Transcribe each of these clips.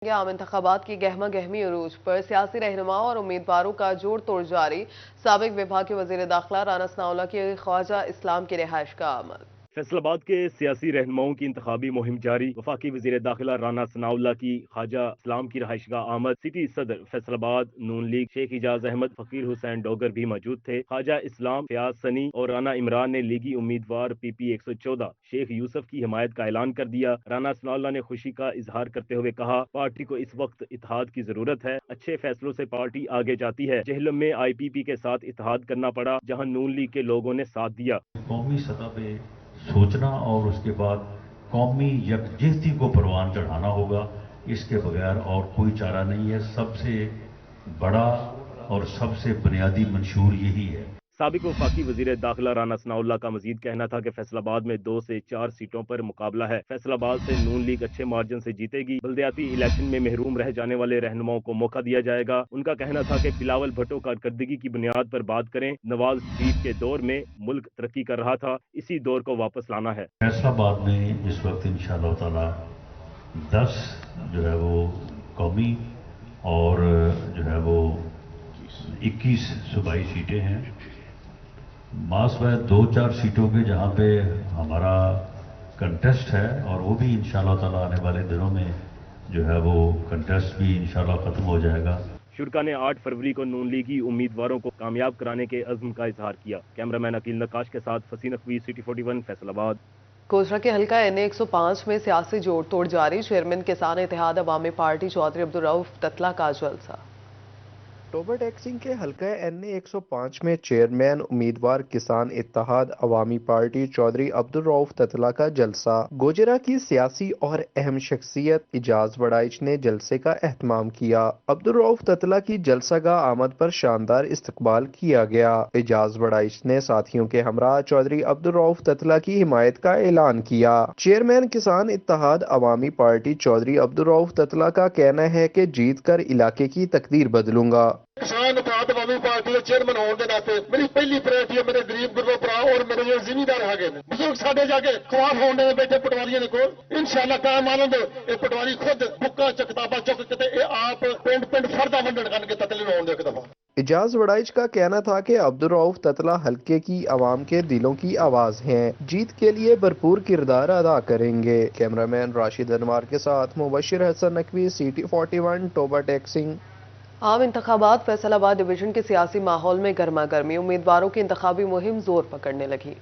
عام انتخابات کی گہمہ گہمی عروج پر سیاسی رہنماؤں اور امیدواروں کا جوڑ توڑ جاری۔ سابق وفاقی وزیر داخلہ رانا ثناءاللہ کی خواجہ اسلام کی رہائش کا عمل۔ فیصل آباد کے سیاسی رہنماؤں کی انتخابی مہم جاری۔ وفاقی وزیر داخلہ رانا ثناءاللہ کی خواجہ اسلام کی رہائش گاہ آمد۔ سٹی صدر فیصل آباد نون لیگ شیخ اعجاز احمد، فقیر حسین ڈوگر بھی موجود تھے۔ خواجہ اسلام، فیاض سنی اور رانا عمران نے لیگی امیدوار پی پی 114 شیخ یوسف کی حمایت کا اعلان کر دیا۔ رانا ثناءاللہ نے خوشی کا اظہار کرتے ہوئے کہا، پارٹی کو اس وقت اتحاد کی ضرورت ہے۔ اچھے فیصلوں سے پارٹی آگے جاتی ہے۔ جہلم میں آئی پی پی کے ساتھ اتحاد کرنا پڑا، جہاں نون لیگ کے لوگوں نے ساتھ دیا۔ قومی سطح پہ سوچنا اور اس کے بعد قومی یکجہتی کو پروان چڑھانا ہوگا، اس کے بغیر اور کوئی چارہ نہیں ہے۔ سب سے بڑا اور سب سے بنیادی منشور یہی ہے۔ سابق وفاقی وزیر داخلہ رانا ثناءاللہ کا مزید کہنا تھا کہ فیصل آباد میں 2 سے 4 سیٹوں پر مقابلہ ہے۔ فیصل آباد سے نون لیگ اچھے مارجن سے جیتے گی۔ بلدیاتی الیکشن میں محروم رہ جانے والے رہنماؤں کو موقع دیا جائے گا۔ ان کا کہنا تھا کہ بلاول بھٹو کارکردگی کی بنیاد پر بات کریں۔ نواز شریف کے دور میں ملک ترقی کر رہا تھا، اسی دور کو واپس لانا ہے۔ فیصل آباد میں اس وقت انشاءاللہ تعالی 10 جو ہے وہ قومی اور جو ہے وہ 21 صوبائی سیٹیں ہیں۔ ماسوائے 2-4 سیٹوں کے جہاں پہ ہمارا کنٹیسٹ ہے، اور وہ بھی انشاءاللہ تعالی آنے والے دنوں میں جو ہے وہ کنٹیسٹ بھی انشاءاللہ ختم ہو جائے گا۔ شرکا نے 8 فروری کو نون لیگی امیدواروں کو کامیاب کرانے کے عزم کا اظہار کیا۔ کیمرامین عقیل نقاش کے ساتھ فصیح نقوی، سٹی 41 فیصل آباد۔ گوجرا کے حلقہ این اے 105 میں سیاسی جوڑ توڑ جاری۔ چیئرمین کسان اتحاد عوامی پارٹی چودھری عبدالرؤف تتلہ کا جلسہ۔ اکتوبر ٹیکسنگ کے حلقہ این اے 105 میں چیئرمین امیدوار کسان اتحاد عوامی پارٹی چودھری عبدالرؤف تتلہ کا جلسہ۔ گوجرا کی سیاسی اور اہم شخصیت اعجاز وڑائچ نے جلسے کا اہتمام کیا۔ عبدالرؤف تتلہ کی جلسہ گاہ آمد پر شاندار استقبال کیا گیا۔ اعجاز وڑائچ نے ساتھیوں کے ہمراہ چودھری عبدالرؤف تتلہ کی حمایت کا اعلان کیا۔ چیئرمین کسان اتحاد عوامی پارٹی چودھری عبدالرؤف تتلہ کا کہنا ہے کہ جیت کر علاقے کی تقدیر بدلوں گا۔ کسان اتحاد عوامی پارٹی کے چیئرمین ہونے کے ناطے میری پہلی پرائرٹی ہے میرے غریب گربوں برا اور میرے جو زمیندار ہے بزرگ ساڈے جا کے خواف ہونے بیٹھے پٹواریوں کو انشاءاللہ قائم آنند یہ پٹواری خود بکا چکتابا چک کے آپ پنڈ پنڈ فردا ونڈن کر کے تتلی ہونے دے ایک دفعہ۔ اعجاز وڑائچ کا کہنا تھا کہ عبدالرؤف تتلہ حلقے کی عوام کے دلوں کی آواز ہیں، جیت کے لیے بھرپور کردار ادا کریں گے۔ کیمرامین راشد انوار کے ساتھ مبشر حسن نقوی، سٹی 41 ٹوبا ٹیکسنگ۔ عام انتخابات فیصل آباد ڈویژن کے سیاسی ماحول میں گرما گرمی، امیدواروں کی انتخابی مہم زور پکڑنے لگی۔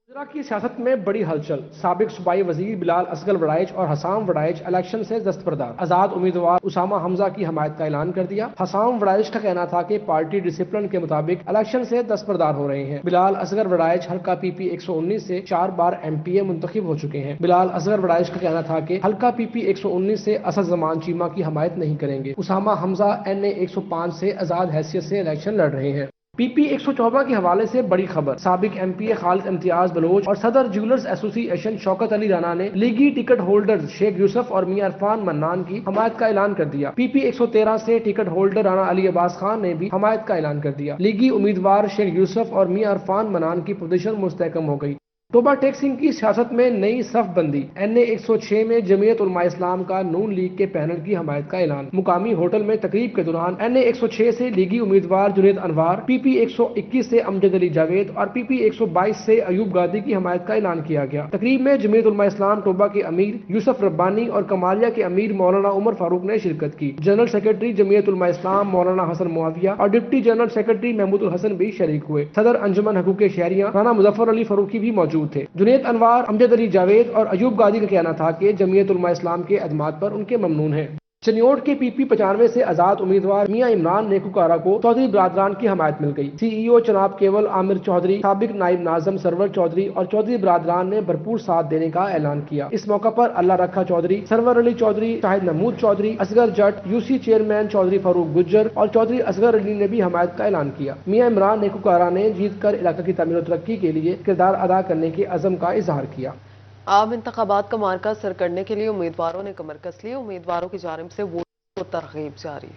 گوجرا کی سیاست میں بڑی ہلچل، سابق صوبائی وزیر بلال اصغر وڑائچ اور حسام وڑائچ الیکشن سے دستبردار، آزاد امیدوار اسامہ حمزہ کی حمایت کا اعلان کر دیا۔ حسام وڑائچ کا کہنا تھا کہ پارٹی ڈسپلن کے مطابق الیکشن سے دستبردار ہو رہے ہیں۔ بلال اصغر وڑائچ حلقہ پی پی 119 سے 4 بار ایم پی اے منتخب ہو چکے ہیں۔ بلال اصغر وڑائچ کا کہنا تھا کہ حلقہ پی پی 119 سے اسد زمان چیمہ کی حمایت نہیں کریں گے۔ اسامہ حمزہ این اے 105 سے آزاد حیثیت سے الیکشن لڑ رہے ہیں۔ پی پی 114 کے حوالے سے بڑی خبر، سابق ایم پی اے خالد امتیاز بلوچ اور صدر جیولرز ایسوسی ایشن شوکت علی رانا نے لیگی ٹکٹ ہولڈر شیخ یوسف اور میاں عرفان منان کی حمایت کا اعلان کر دیا۔ پی پی 113 سے ٹکٹ ہولڈر رانا علی عباس خان نے بھی حمایت کا اعلان کر دیا۔ لیگی امیدوار شیخ یوسف اور میاں عرفان منان کی پوزیشن مستحکم ہو گئی۔ ٹوبا ٹیکسنگ کی سیاست میں نئی صف بندی، این اے 106 میں جمعیت علماء اسلام کا نون لیگ کے پینل کی حمایت کا اعلان۔ مقامی ہوٹل میں تقریب کے دوران این اے 106 سے لیگی امیدوار جنید انوار، پی پی 121 سے امجد علی جاوید اور پی پی 122 سے ایوب گادی کی حمایت کا اعلان کیا گیا۔ تقریب میں جمعیت علماء اسلام ٹوبا کے امیر یوسف ربانی اور کمالیہ کے امیر مولانا عمر فاروق نے شرکت کی۔ جنرل سیکرٹری جمعیت علماء اسلام مولانا حسن معاویہ اور ڈپٹی جنرل سیکرٹری محمود الحسن بھی شریک ہوئے۔ صدر انجمن حقوق شہریاں رانا مظفر علی فاروقی بھی موجود تھے۔ جنید انوار، امجد علی جاوید اور ایوب گادی کا کہنا تھا کہ جمعیت علماء اسلام کے خدمات پر ان کے ممنون ہیں۔ چنیوٹ کے پی پی 95 سے آزاد امیدوار میاں عمران نیکوکارا کو چودھری برادران کی حمایت مل گئی۔ سی ای او جناب کیول عامر چودھری، سابق نائب ناظم سرور چودھری اور چودھری برادران نے بھرپور ساتھ دینے کا اعلان کیا۔ اس موقع پر اللہ رکھا چودھری، سرور علی چودھری، شاہد محمود چودھری، اصغر جٹ، یو سی چیئرمین چودھری فاروق گجر اور چودھری اصغر علی نے بھی حمایت کا اعلان کیا۔ میاں عمران نیکوکارا نے جیت کر علاقے کی تعمیر و ترقی کے لیے کردار ادا کرنے کے عزم کا اظہار کیا۔ عام انتخابات کا مارکہ سر کرنے کے لیے امیدواروں نے کمر کس لی، امیدواروں کی جانب سے ووٹ کو ترغیب جاری۔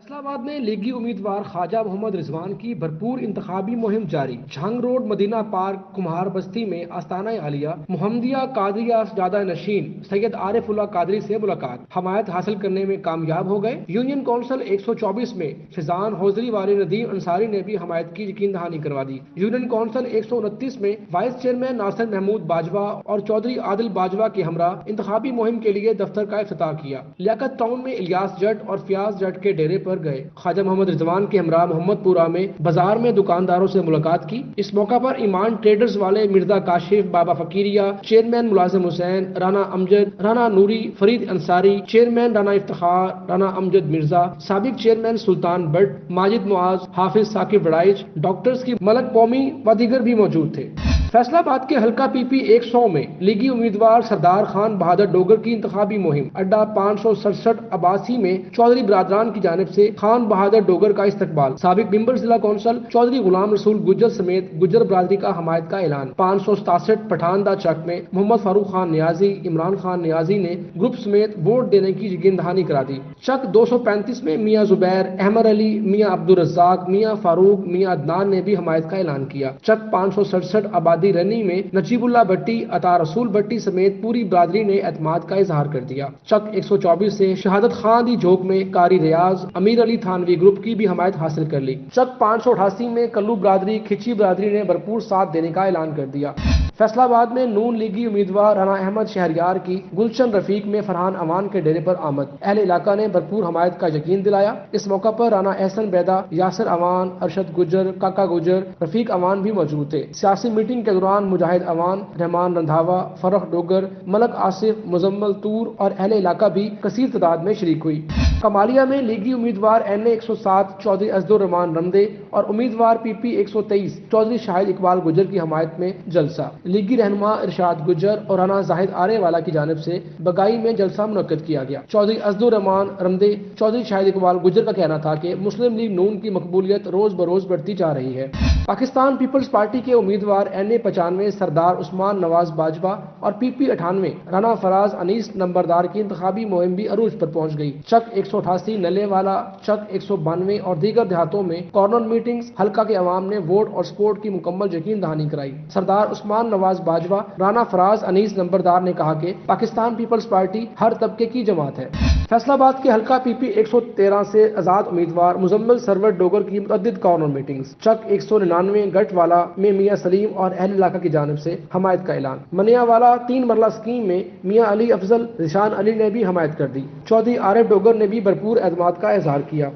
فیصلہ آباد میں لیگی امیدوار خواجہ محمد رضوان کی بھرپور انتخابی مہم جاری۔ جھنگ روڈ مدینہ پارک کمہار بستی میں آستانہ عالیہ محمدیہ قادریہ سجادہ نشین سید عارف اللہ قادری سے ملاقات، حمایت حاصل کرنے میں کامیاب ہو گئے۔ یونین کونسل 124 میں فیضان حوضری والی ندیم انصاری نے بھی حمایت کی یقین دہانی کروا دی۔ یونین کونسل 129 میں وائس چیئرمین ناصر محمود باجوہ اور چودھری عادل باجوہ کے ہمراہ انتخابی مہم کے لیے دفتر کا افتتاح کیا۔ لیاقت ٹاؤن میں الیاس جٹ اور فیاض جٹ کے ڈیرے پر گئے۔ خواجہ محمد رضوان کے ہمراہ محمد پورہ میں بازار میں دکانداروں سے ملاقات کی۔ اس موقع پر ایمان ٹریڈرز والے مرزا کاشف بابا فقیریہ، چیئرمین ملازم حسین، رانا امجد، رانا نوری، فرید انصاری، چیئرمین رانا افتخار، رانا امجد مرزا، سابق چیئرمین سلطان بٹ، ماجد معاذ، حافظ ثاقب وڑائچ، ڈاکٹرز کی ملک قومی و دیگر بھی موجود تھے۔ فیصلہ آباد کے حلقہ پی پی 100 میں لیگی امیدوار سردار خان بہادر ڈوگر کی انتخابی مہم، اڈا 567 عباسی میں چودھری برادران کی جانب سے خان بہادر ڈوگر کا استقبال، سابق ممبر ضلع کونسل چودھری غلام رسول گجر سمیت گجر برادری کا حمایت کا اعلان۔ 567 پٹھان دا چک میں محمد فاروق خان نیازی، عمران خان نیازی نے گروپ سمیت ووٹ دینے کی یقین دہانی کرا دی۔ چک 235 میں میاں زبیر، احمد علی، میاں عبدالرزاق، میاں فاروق، میاں عدنان نے بھی حمایت کا اعلان کیا۔ چک 567 آبادی رنی میں نجیب اللہ بٹی، عطا رسول بٹی سمیت پوری برادری نے اعتماد کا اظہار کر دیا۔ چک 124 سے شہادت خان دی جھوک میں قاری ریاض، امیر علی تھانوی گروپ کی بھی حمایت حاصل کر لی۔ چک 588 میں کلو برادری، کھچی برادری نے بھرپور ساتھ دینے کا اعلان کر دیا۔ فیصلہ آباد میں نون لیگی امیدوار رانا احمد شہریار کی گلشن رفیق میں فرحان امان کے ڈیرے پر آمد، اہل علاقہ نے بھرپور حمایت کا یقین دلایا۔ اس موقع پر رانا احسن بیدا، یاسر امان، ارشد گجر، کاکا گجر، رفیق امان بھی موجود تھے۔ سیاسی میٹنگ کے دوران مجاہد امان، رحمان رندھاوا، فرخ ڈوگر، ملک آصف، مزمل طور اور اہل علاقہ بھی کثیر تعداد میں شریک ہوئی۔ کمالیہ میں لیگی امیدوار این اے 107 چودھری اسد الرحمان رمدے اور امیدوار پی پی 123 چودھری شاہد اقبال گجر کی حمایت میں جلسہ، لیگی رہنما ارشاد گجر اور رانا زاہد آرے والا کی جانب سے بگائی میں جلسہ منعقد کیا گیا۔ چودھری اسد الرحمان رمدے، چودھری شاہد اقبال گجر کا کہنا تھا کہ مسلم لیگ نون کی مقبولیت روز بروز بڑھتی جا رہی ہے۔ پاکستان پیپلز پارٹی کے امیدوار این اے 95 سردار عثمان نواز باجوہ اور پی پی 98 رانا فراز انیس نمبردار کی انتخابی مہم بھی عروج پر پہنچ گئی۔ چک 188 نلے والا، چک 192 اور دیگر دیہاتوں میں کارنر میٹنگز، حلقہ کے عوام نے ووٹ اور سپورٹ کی مکمل یقین دہانی کرائی۔ سردار عثمان نواز باجوہ، رانا فراز انیس نمبردار نے کہا کہ پاکستان پیپلز پارٹی ہر طبقے کی جماعت ہے۔ فیصلہ آباد کے حلقہ پی پی 113 سے آزاد امیدوار مزمل سرور ڈوگر کی متعدد کارنر میٹنگز، چک 199 گٹ والا میں میاں سلیم اور اہل علاقہ کی جانب سے حمایت کا اعلان۔ منیا والا 3 مرلہ اسکیم میں میاں علی افضل، ذیشان علی نے بھی حمایت کر دی۔ چودھری عارف ڈوگر نے بھی بھرپور اعتماد کا اظہار کیا۔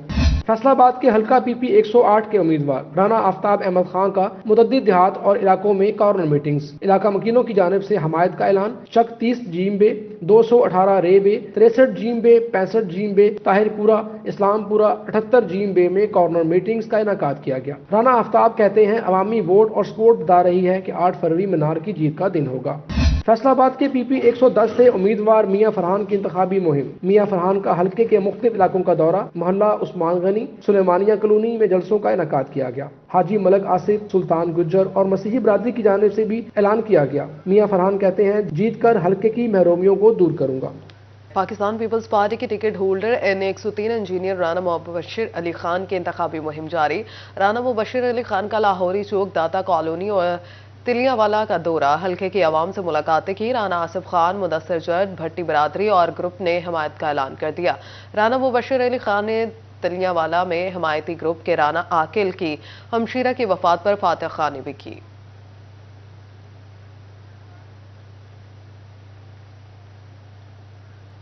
فیصلہ آباد کے حلقہ پی پی 108 کے امیدوار رانا آفتاب احمد خان کا متعدد دیہات اور علاقوں میں کارنر میٹنگز، علاقہ مکینوں کی جانب سے حمایت کا اعلان۔ چک 30 جیم بے، 218 رے بے، 63 جیم بے، 65 جیم بے، طاہر پورہ، اسلام پورہ، 78 جیم بے میں کارنر میٹنگز کا انعقاد کیا گیا۔ رانا آفتاب کہتے ہیں عوامی ووٹ اور سپورٹ بتا رہی ہے کہ 8 فروری منار کی جیت کا دن ہوگا۔ فیصلہ آباد کے پی پی 110 سے امیدوار میاں فرحان کی انتخابی مہم، میاں فرحان کا حلقے کے مختلف علاقوں کا دورہ، محلہ عثمان غنی، سلیمانیہ کالونی میں جلسوں کا انعقاد کیا گیا۔ حاجی ملک آصف، سلطان گجر اور مسیحی برادری کی جانب سے بھی اعلان کیا گیا۔ میاں فرحان کہتے ہیں جیت کر حلقے کی محرومیوں کو دور کروں گا۔ پاکستان پیپلز پارٹی کے ٹکٹ ہولڈر این اے 103 انجینئر رانا مبشر علی خان کی انتخابی مہم جاری۔ رانا مبشر علی خان کا لاہوری چوک، داتا کالونی اور تلیاں والا کا دورہ، حلقے کی عوام سے ملاقاتیں کی۔ رانا آصف خان، مدثر جٹ، بھٹی برادری اور گروپ نے حمایت کا اعلان کر دیا۔ رانا مبشر علی خان نے تلیاں والا میں حمایتی گروپ کے رانا عاقل کی ہمشیرہ کی وفات پر فاتح خوانی بھی کی۔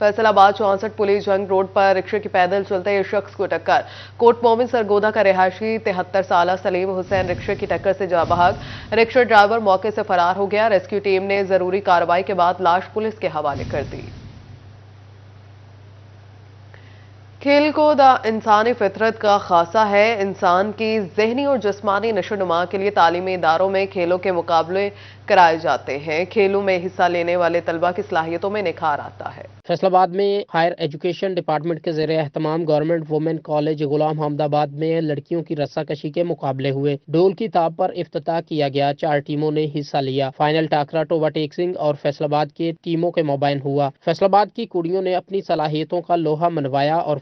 فیصل آباد 64 پولیس جنگ روڈ پر رکشے کی پیدل چلتے ایک شخص کو ٹکر، کوٹ مومن سرگودا کا رہائشی 73 سالہ سلیم حسین رکشے کی ٹکر سے جاں بحق، رکشہ ڈرائیور موقع سے فرار ہو گیا۔ ریسکیو ٹیم نے ضروری کارروائی کے بعد لاش پولیس کے حوالے کر دی۔ کھیل کود انسانی فطرت کا خاصہ ہے۔ انسان کی ذہنی اور جسمانی نشو و نما کے لیے تعلیمی اداروں میں کھیلوں کے مقابلے کرائے جاتے ہیں۔ کھیلوں میں حصہ لینے والے طلبہ کی صلاحیتوں میں نکھار آتا ہے۔ فیصل آباد میں ہائر ایجوکیشن ڈپارٹمنٹ کے زیر اہتمام گورنمنٹ وومن کالج غلام حمد آباد میں لڑکیوں کی رسہ کشی کے مقابلے ہوئے۔ ڈول کی تاب پر افتتاح کیا گیا، 4 ٹیموں نے حصہ لیا۔ فائنل ٹاکرا ٹوبا ٹیکسنگ اور فیصل آباد کی ٹیموں کے مابین ہوا۔ فیصل آباد کی کڑیوں نے اپنی صلاحیتوں کا لوہا منوایا اور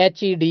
HED